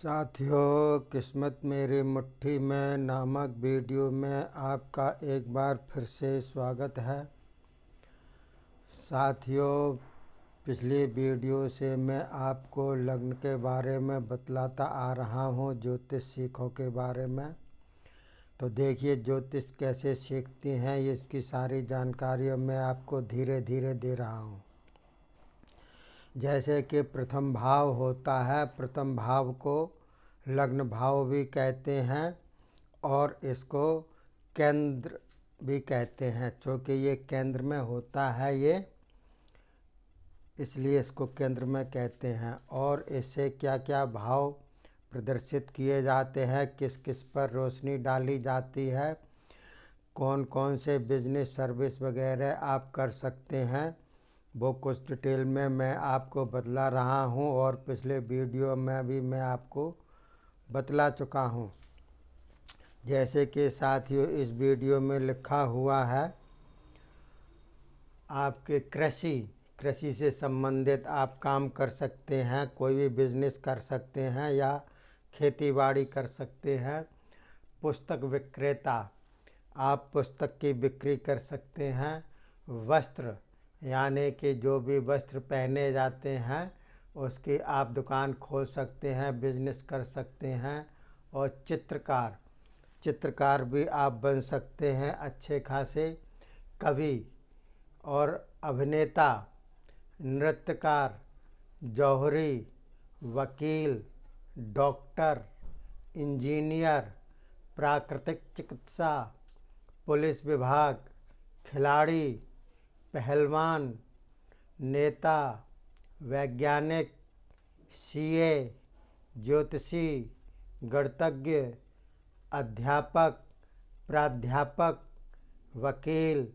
साथियों, किस्मत मेरी मुट्ठी में नामक वीडियो में आपका एक बार फिर से स्वागत है। साथियों, पिछली वीडियो से मैं आपको लग्न के बारे में बतलाता आ रहा हूँ, ज्योतिष सीखों के बारे में। तो देखिए ज्योतिष कैसे सीखती हैं, इसकी सारी जानकारी मैं आपको धीरे धीरे दे रहा हूँ। जैसे कि प्रथम भाव होता है, प्रथम भाव को लग्न भाव भी कहते हैं और इसको केंद्र भी कहते हैं, क्योंकि ये केंद्र में होता है, ये इसलिए इसको केंद्र में कहते हैं। और इससे क्या क्या भाव प्रदर्शित किए जाते हैं, किस किस पर रोशनी डाली जाती है, कौन कौन से बिजनेस सर्विस वगैरह आप कर सकते हैं, वो कुछ डिटेल में मैं आपको बतला रहा हूं। और पिछले वीडियो में भी मैं आपको बतला चुका हूं। जैसे कि साथियों, इस वीडियो में लिखा हुआ है आपके कृषि से संबंधित आप काम कर सकते हैं, कोई भी बिजनेस कर सकते हैं या खेती बाड़ी कर सकते हैं। पुस्तक विक्रेता, आप पुस्तक की बिक्री कर सकते हैं। वस्त्र, यानी कि जो भी वस्त्र पहने जाते हैं उसकी आप दुकान खोल सकते हैं, बिजनेस कर सकते हैं। और चित्रकार भी आप बन सकते हैं अच्छे खासे। कवि और अभिनेता, नृत्यकार, जौहरी, वकील, डॉक्टर, इंजीनियर, प्राकृतिक चिकित्सा, पुलिस विभाग, खिलाड़ी, पहलवान, नेता, वैज्ञानिक, सीए, ज्योतिषी, गणितज्ञ, अध्यापक, प्राध्यापक, वकील,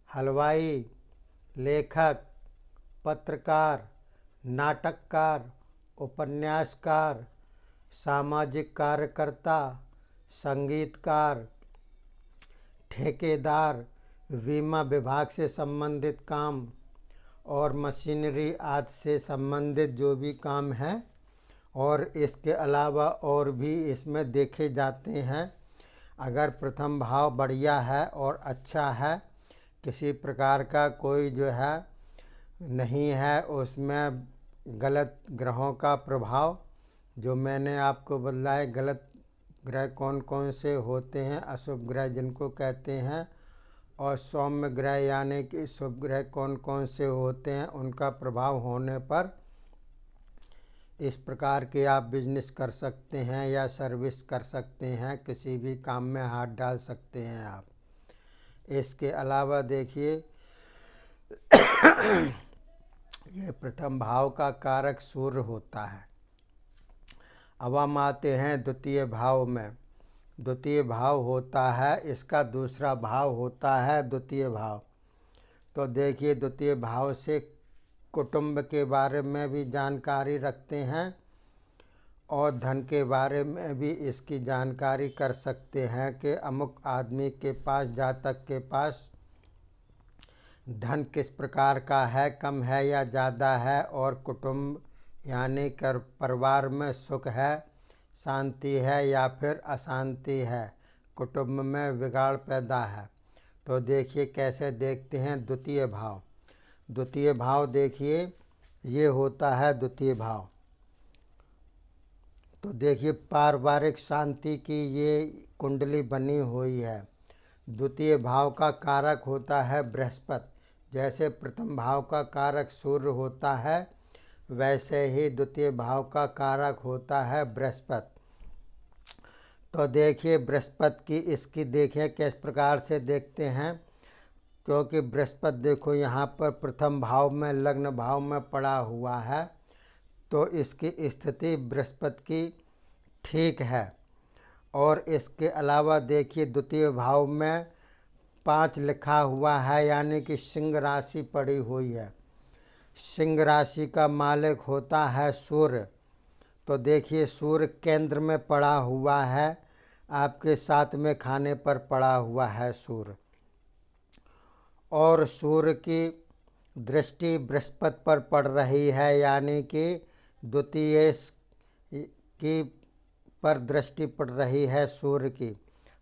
हलवाई, लेखक, पत्रकार, नाटककार, उपन्यासकार, सामाजिक कार्यकर्ता, संगीतकार, ठेकेदार, बीमा विभाग से संबंधित काम और मशीनरी आदि से संबंधित जो भी काम है। और इसके अलावा और भी इसमें देखे जाते हैं। अगर प्रथम भाव बढ़िया है और अच्छा है, किसी प्रकार का कोई जो है नहीं है, उसमें गलत ग्रहों का प्रभाव जो मैंने आपको बतलाया, गलत ग्रह कौन कौन से होते हैं, अशुभ ग्रह जिनको कहते हैं, और सौम्य ग्रह यानी कि शुभ ग्रह कौन कौन से होते हैं, उनका प्रभाव होने पर इस प्रकार के आप बिजनेस कर सकते हैं या सर्विस कर सकते हैं, किसी भी काम में हाथ डाल सकते हैं आप। इसके अलावा देखिए ये प्रथम भाव का कारक सूर्य होता है। अब हम आते हैं द्वितीय भाव में। द्वितीय भाव होता है, इसका दूसरा भाव होता है द्वितीय भाव। तो देखिए द्वितीय भाव से कुटुंब के बारे में भी जानकारी रखते हैं और धन के बारे में भी इसकी जानकारी कर सकते हैं कि अमुक आदमी के पास, जातक के पास धन किस प्रकार का है, कम है या ज़्यादा है, और कुटुंब यानी कर परिवार में सुख है, शांति है या फिर अशांति है, कुटुंब में बिगाड़ पैदा है। तो देखिए कैसे देखते हैं द्वितीय भाव। द्वितीय भाव देखिए ये होता है द्वितीय भाव। तो देखिए पारिवारिक शांति की ये कुंडली बनी हुई है। द्वितीय भाव का कारक होता है बृहस्पति। जैसे प्रथम भाव का कारक सूर्य होता है, वैसे ही द्वितीय भाव का कारक होता है बृहस्पति। तो देखिए बृहस्पति की इसकी देखिए किस प्रकार से देखते हैं, क्योंकि बृहस्पति देखो यहाँ पर प्रथम भाव में लग्न भाव में पड़ा हुआ है, तो इसकी स्थिति बृहस्पति की ठीक है। और इसके अलावा देखिए द्वितीय भाव में 5 लिखा हुआ है, यानी कि सिंह राशि पड़ी हुई है। सिंह राशि का मालिक होता है सूर्य। तो देखिए सूर्य केंद्र में पड़ा हुआ है, आपके 7वें खाने पर पड़ा हुआ है सूर्य। और सूर्य की दृष्टि बृहस्पति पर पड़ रही है, यानी कि द्वितीय की पर दृष्टि पड़ रही है सूर्य की।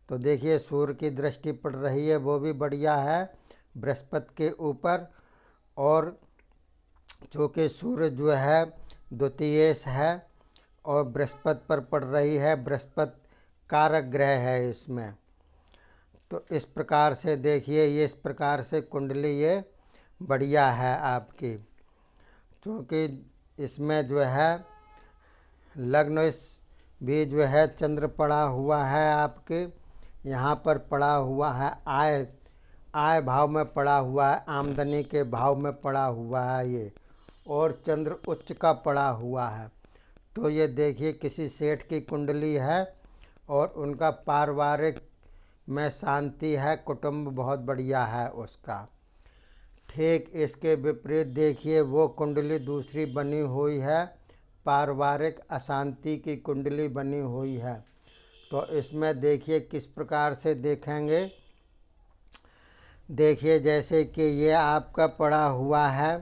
तो देखिए सूर्य की दृष्टि पड़ रही है, वो भी बढ़िया है बृहस्पति के ऊपर। और चूँकि सूर्य जो है द्वितीयेश है और बृहस्पति पर पड़ रही है, बृहस्पति कारक ग्रह है इसमें। तो इस प्रकार से देखिए, ये इस प्रकार से कुंडली ये बढ़िया है आपकी, क्योंकि इसमें जो है लग्न इस भी जो है चंद्र पड़ा हुआ है आपके, यहाँ पर पड़ा हुआ है आय भाव में पड़ा हुआ है, आमदनी के भाव में पड़ा हुआ है ये, और चंद्र उच्च का पड़ा हुआ है। तो ये देखिए किसी सेठ की कुंडली है और उनका पारिवारिक में शांति है, कुटुंब बहुत बढ़िया है उसका। ठीक इसके विपरीत देखिए वो कुंडली दूसरी बनी हुई है, पारिवारिक अशांति की कुंडली बनी हुई है। तो इसमें देखिए किस प्रकार से देखेंगे। देखिए जैसे कि ये आपका पड़ा हुआ है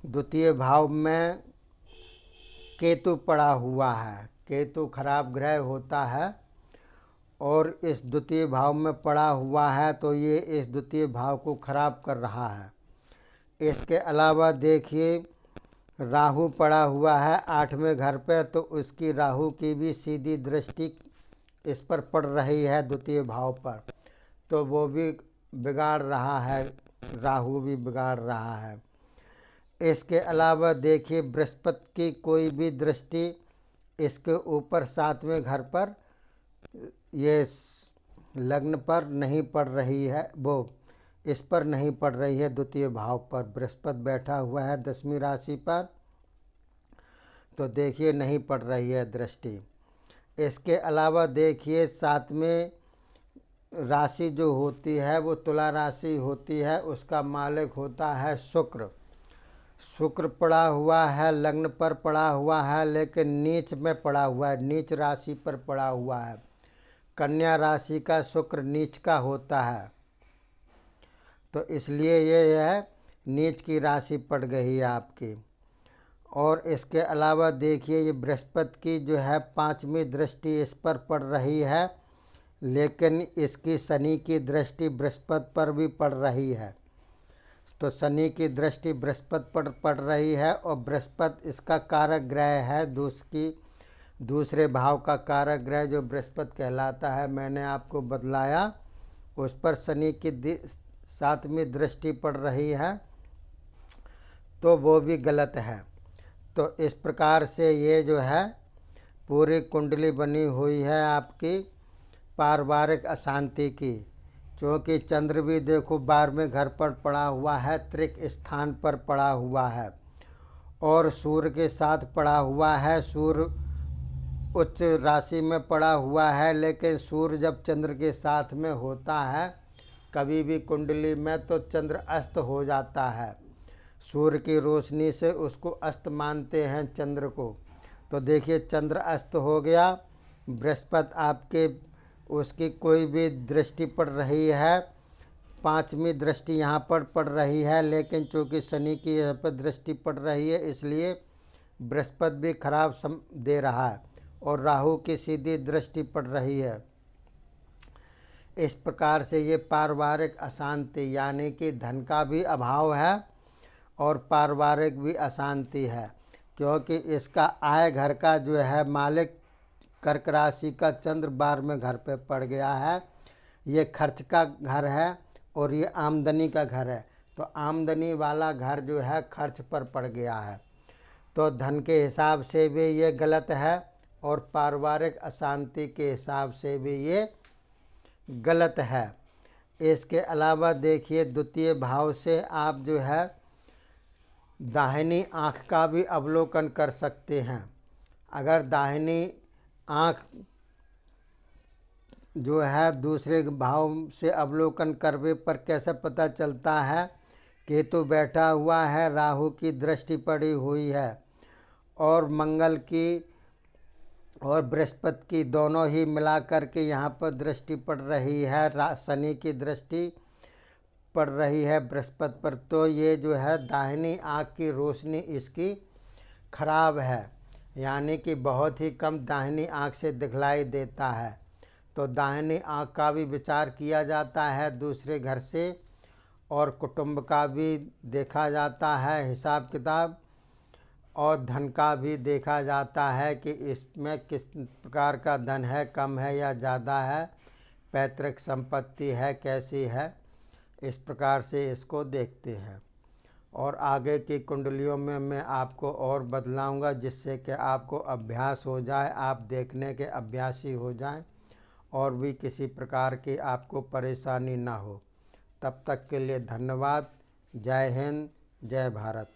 द्वितीय भाव में, केतु पड़ा हुआ है। केतु खराब ग्रह होता है और इस द्वितीय भाव में पड़ा हुआ है, तो ये इस द्वितीय भाव को खराब कर रहा है। इसके अलावा देखिए राहु पड़ा हुआ है 8वें घर पर, तो उसकी राहु की भी सीधी दृष्टि इस पर पड़ रही है द्वितीय भाव पर, तो वो भी बिगाड़ रहा है, राहु भी बिगाड़ रहा है। इसके अलावा देखिए बृहस्पति की कोई भी दृष्टि इसके ऊपर 7वें घर पर, ये लग्न पर नहीं पड़ रही है, वो इस पर नहीं पड़ रही है द्वितीय भाव पर। बृहस्पति बैठा हुआ है 10वीं राशि पर, तो देखिए नहीं पड़ रही है दृष्टि। इसके अलावा देखिए 7वें राशि जो होती है वो तुला राशि होती है, उसका मालिक होता है शुक्र। शुक्र पड़ा हुआ है, लग्न पर पड़ा हुआ है, लेकिन नीच में पड़ा हुआ है, नीच राशि पर पड़ा हुआ है। कन्या राशि का शुक्र नीच का होता है, तो इसलिए ये है नीच की राशि पड़ गई है आपकी। और इसके अलावा देखिए ये बृहस्पति की जो है 5वीं दृष्टि इस पर पड़ रही है, लेकिन इसकी शनि की दृष्टि बृहस्पति पर भी पड़ रही है। तो शनि की दृष्टि बृहस्पति पर पड़ रही है और बृहस्पति इसका कारक ग्रह है, दूसरे भाव का कारक ग्रह जो बृहस्पति कहलाता है, मैंने आपको बतलाया। उस पर शनि की 7वीं दृष्टि पड़ रही है, तो वो भी गलत है। तो इस प्रकार से ये जो है पूरी कुंडली बनी हुई है आपकी पारिवारिक अशांति की, क्योंकि चंद्र भी देखो 12वें घर पर पड़ा हुआ है, त्रिक स्थान पर पड़ा हुआ है और सूर्य के साथ पड़ा हुआ है। सूर्य उच्च राशि में पड़ा हुआ है, लेकिन सूर्य जब चंद्र के साथ में होता है कभी भी कुंडली में, तो चंद्र अस्त हो जाता है। सूर्य की रोशनी से उसको अस्त मानते हैं चंद्र को। तो देखिए चंद्र अस्त हो गया, बृहस्पति आपके उसकी कोई भी दृष्टि पड़ रही है, 5वीं दृष्टि यहाँ पर पड़ रही है, लेकिन चूँकि शनि की यहाँ पर दृष्टि पड़ रही है इसलिए बृहस्पति भी खराब दे रहा है और राहु की सीधी दृष्टि पड़ रही है। इस प्रकार से ये पारिवारिक अशांति यानी कि धन का भी अभाव है और पारिवारिक भी अशांति है, क्योंकि इसका आय घर का जो है मालिक कर्क राशि का चंद्र 12वें घर पे पड़ गया है। ये खर्च का घर है और ये आमदनी का घर है, तो आमदनी वाला घर जो है खर्च पर पड़ गया है, तो धन के हिसाब से भी ये गलत है और पारिवारिक अशांति के हिसाब से भी ये गलत है। इसके अलावा देखिए द्वितीय भाव से आप जो है दाहिनी आँख का भी अवलोकन कर सकते हैं। अगर दाहिनी आँख जो है दूसरे भाव से अवलोकन करने पर कैसे पता चलता है, केतु बैठा हुआ है, राहु की दृष्टि पड़ी हुई है और मंगल की और बृहस्पति की दोनों ही मिलाकर के यहाँ पर दृष्टि पड़ रही है, शनि की दृष्टि पड़ रही है बृहस्पति पर, तो ये जो है दाहिनी आँख की रोशनी इसकी खराब है, यानी कि बहुत ही कम दाहिनी आंख से दिखलाई देता है। तो दाहिनी आंख का भी विचार किया जाता है दूसरे घर से, और कुटुंब का भी देखा जाता है हिसाब किताब, और धन का भी देखा जाता है कि इसमें किस प्रकार का धन है, कम है या ज़्यादा है, पैतृक संपत्ति है कैसी है, इस प्रकार से इसको देखते हैं। और आगे की कुंडलियों में मैं आपको और बदलाऊंगा, जिससे कि आपको अभ्यास हो जाए, आप देखने के अभ्यासी हो जाएं और भी किसी प्रकार की आपको परेशानी ना हो। तब तक के लिए धन्यवाद। जय हिंद, जय भारत।